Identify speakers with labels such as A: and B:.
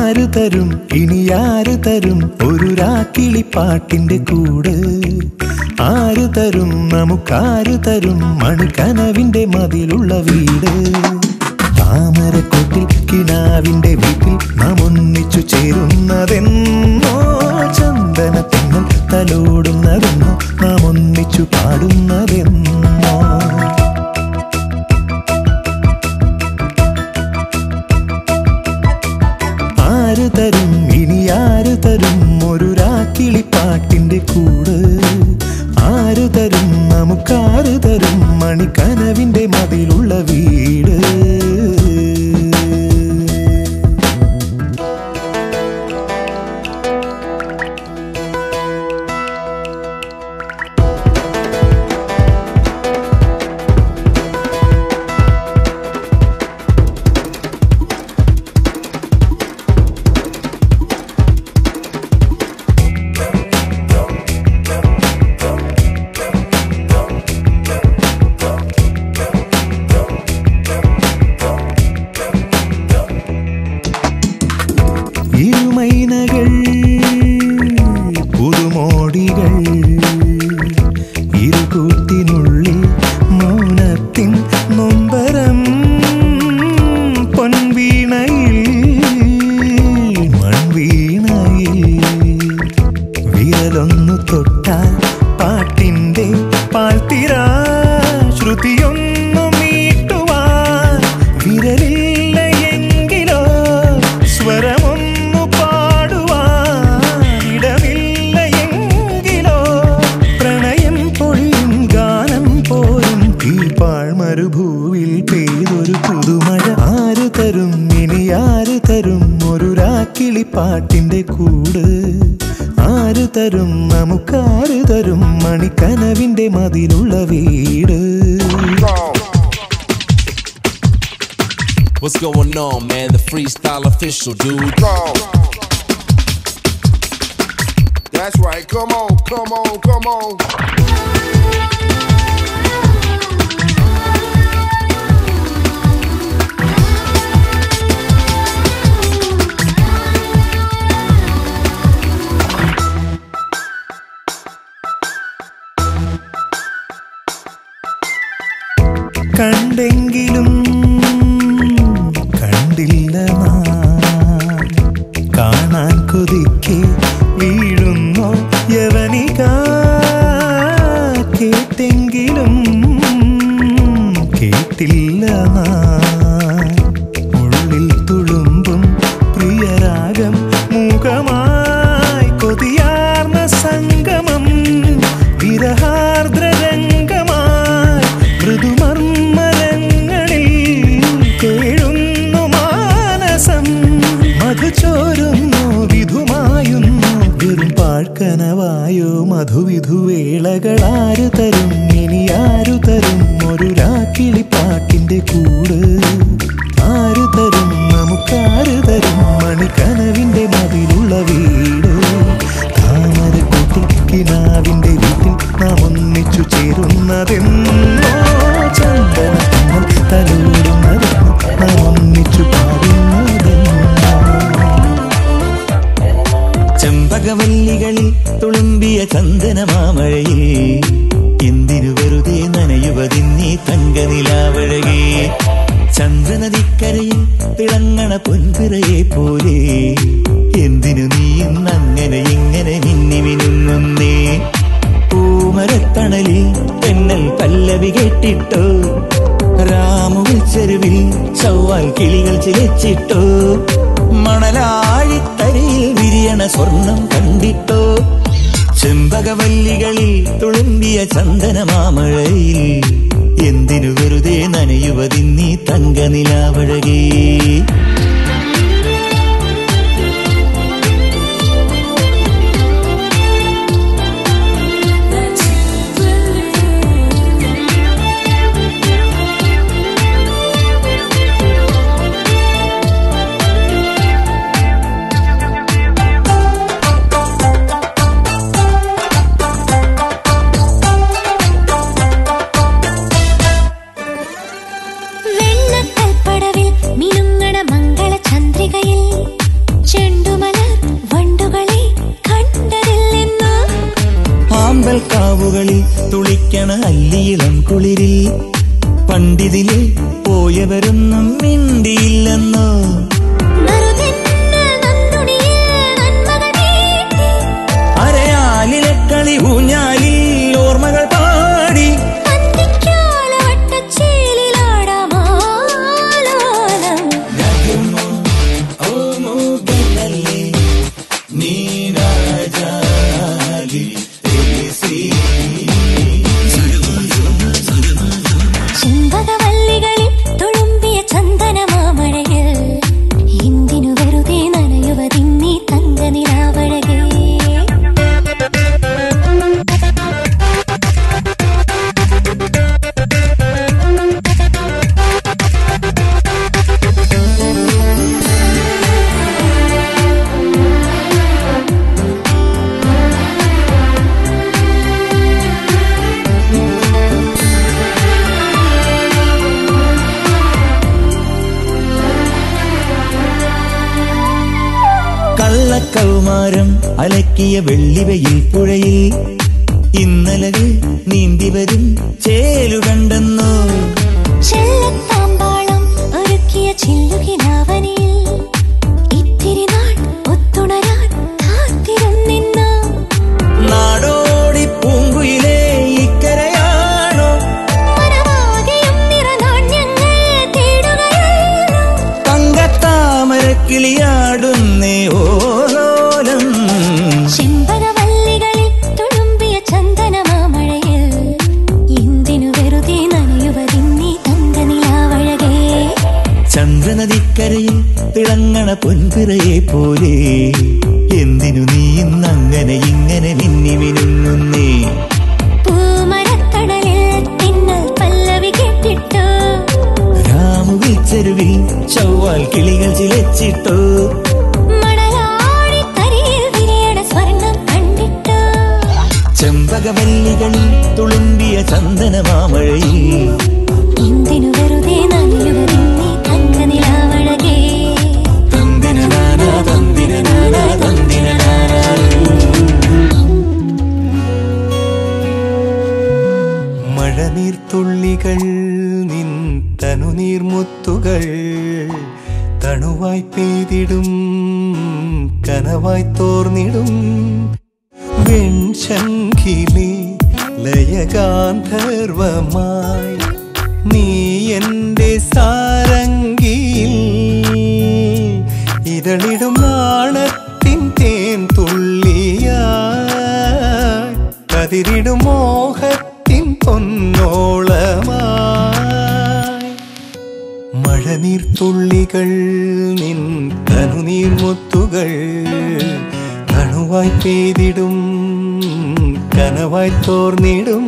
A: ആര് തരും ഇനി ആര് തരും ഒരു രാക്കിളിപ്പാട്ടിന്റെ കൂട്? ആര് തരും നമുക്കാര് തരും മണിക്കനവിന്റെ മതിലുള്ള വീട്? താമരക്കൊട്ടിൽ കിനാവിന്റെ വീട്ടിൽ നാം ഒന്നിച്ചു ചേരുന്നതെന്നോ, ചന്ദനത്തിന്നൽ തലോടുന്നതെന്നോ, നാം ഒന്നിച്ചു പാടുന്നതെന്നോ? ആര് തരും ഇനി ആര് തരും ഒരു രാക്കിളിപ്പാട്ടിന്റെ കൂട്? ആര് തരും നമുക്കാര് തരും മണിക്കനവിന്റെ മതിലുള്ള വീട്? ഇരുമൈനകൾ പുതുമോടികൾ ഇരുകൂട്ടിനുള്ളിൽ മൗനത്തിൻ നൊമ്പരം, പൊൻവീണയിൽ മൺവീണയിൽ വിരലൊന്നു തൊട്ടാൽ പാട്ടിൻ്റെ പാൽത്തിര ശ്രുതിയൊന്നു മീട്ടുവാൻ വിരലില്ല എങ്കിലോ സ്വരമൊന്നു പാടുവാൻ ഇടമില്ല എങ്കിലോ പ്രണയം പൊഴിയും ഗാനം പോലും ഈ പാഴ്മരുഭൂവിൽ പെയ്തൊരു പുതുമഴ. ആര് തരും ഇനി ആര് തരും ഒരു രാക്കിളിപ്പാട്ടിന്റെ കൂട്? ആര് തരും നമുക്കാര് തരും മണിക്കനവിന്റെ മതിലുള്ള വീട്?
B: What's going on, man? The freestyle official, dude.
C: That's right. Come on, come on, come on.
A: കണ്ടെങ്കിലും കണ്ടില്ല നാം, കാണാൻ കൊതിക്കെ വീഴുന്നോ യവനിക? കേട്ടെങ്കിലും കേട്ടില്ല നാം, ഉള്ളിൽ തുളുമ്പും പ്രിയരാഗം മൂകമായി കൊതിയാർന്ന സംഗമം വിരഹാർദ്രരംഗമായി മൃദുമർമ്മരങ്ങളിൽ കേഴുന്നു മാനസം. മധുചോരുന്നു വിധുമായുന്നു വെറും പാഴ്ക്കനവായോ മധുവിധുവേളകൾ. ആര് തരും ഇനി ആരു തരും ഒരു രാക്കിളിപ്പാട്ടിന്റെ കൂട്? ആര് തരും നമുക്കാര് തരും മണിക്കനവിന്റെ മതിലുള്ള വീട്? താമരക്കൂട്ടിൽ കിനാവിന്റെ വീട്ടിൽ നാം ഒന്നിച്ചു ചേരുന്നതെന്നോ, ചന്ദനത്തിന്നൽ തലോടുന്നതെന്നോ, നാം ഒന്നിച്ചു പാടുന്നതെന്നോ?
D: ചെമ്പകവല്ലികളിൽ തുളുമ്പിയ ചന്ദനമാമഴയിൽ എന്തിനു വെറുതെ നനയുവതിന്നീ തങ്കനിലാവഴകേ? ചന്ദ്രനദിക്കരയിൽ തിളങ്ങണ പൊൻപിറയെ പോലെ എന്തിനു നീ ഇന്നങ്ങനെ ഇങ്ങനെ മിന്നി മിനുങ്ങുന്നേ? പൂമരത്തണലിൽ തെന്നൽ പല്ലവി കേട്ടിട്ടോ, രാമുവിൽ ചെരുവിൽ ചൊവ്വാൽ കിളികൾ ചിലച്ചിട്ടോ, മണലാഴിത്തരയിൽ വിരിയണ സ്വർണം കണ്ടിട്ടോ? ചെമ്പകവല്ലികളിൽ തുളുമ്പിയ ചന്ദനമാമഴയിൽ എന്തിനു വെറുതെ നനയുവതിന്നീ തങ്കനിലാവഴകേ?
E: വെണ്ണക്കൽപ്പടവിൽ മിനുങ്ങണ
D: കുളിരിൽ പണ്ടിതിലെ പോയവരൊന്നും മിണ്ടിയില്ലെന്നോ. അരയാലിലെ കളി ഊഞ്ഞാലിൽ ഓർമ്മകൾ പാടി
E: ചെമ്പകവല്ലികളിൽ തുളുമ്പിയ ചന്ദനമാമഴയിൽ എന്തിനു വെറുതെ നനയുവതിന്നീ തങ്കനിലാവഴകേ.
D: കള്ളക്കൗമാരം അലക്കിയ വെള്ളിവയിൽ പുഴയിൽ ഇന്നലകൾ നീന്തി വരും ചേലു കണ്ടെന്നോ.
E: ചെല്ലത്താമ്പാളം ഒരുക്കിയ ചില്ലുകിലാവനിയിൽ ഇത്തിരി നാൾ ഒത്തുണരാൻ കാത്തിരുന്നിന്നോ.
D: നാടോടി പൂങ്കുയിലേ ഇക്കരയാണോ
E: മനവാകയും നിറനാണ്യങ്ങൾ തേടുകയാണോ.
D: തങ്കത്താമരക്കിളിയാടുന്നേ ഓലോലം.
E: ചെമ്പകവല്ലികളിൽ തുളുമ്പിയ ചന്ദനമാമഴയിൽ എന്തിനു വെറുതെ നനയുവതിന്നീ തങ്കനിലാവഴകേ.
D: ചന്ദ്രനദിക്കരയിൽ തിളങ്ങണ പൊൻപിറയെ പോലെ എന്തിനു നീ ഇന്നങ്ങനെ ഇങ്ങനെ മിന്നി മിനുങ്ങുന്നേ.
E: പൂമരത്തണലിൽ തിന്നൽ പല്ലവി കേട്ടിട്ടോ.
D: രാമുവിൽ ചെരുവിൽ ചൊവ്വാൽ കിളികൾ ചിലച്ചിട്ടോ.
E: മണലാടി തരിയിൽ വിരിയണ സ്വർണം കണ്ടിട്ടോ.
D: ചെമ്പകവല്ലികളിൽ തുളുമ്പിയ ചന്ദനമാമഴയിൽ
E: എന്തിനു വെറുതെ നനയുവതിന്നീ തങ്കനിലാവഴകേ.
D: തന്ദിനനാനാ തന്ദിനനാനാ തന്ദിനനാനാ.
A: മഴനീർത്തുള്ളികൾ നിൻ തനുനീർമുത്തുകൾ തണുവായി പെയ്തിടും കനവായി തോർന്നിടും. വെൺശംഖിലെ ലയഗാന്ധർവമായി നീ എൻ്റെ സാരംഗിയിൽ ഇതളിടും നാണത്തിൻ തേൻ തുള്ളിയായി കതിരിടും മോഹത്തിൻ പൊന്നോളമായി. മഴനീർത്തുള്ളികൾ നിൻ തനുനീർമുത്തുകൾ തണുവായി പെയ്തിടും കനവായി തോർന്നിടും.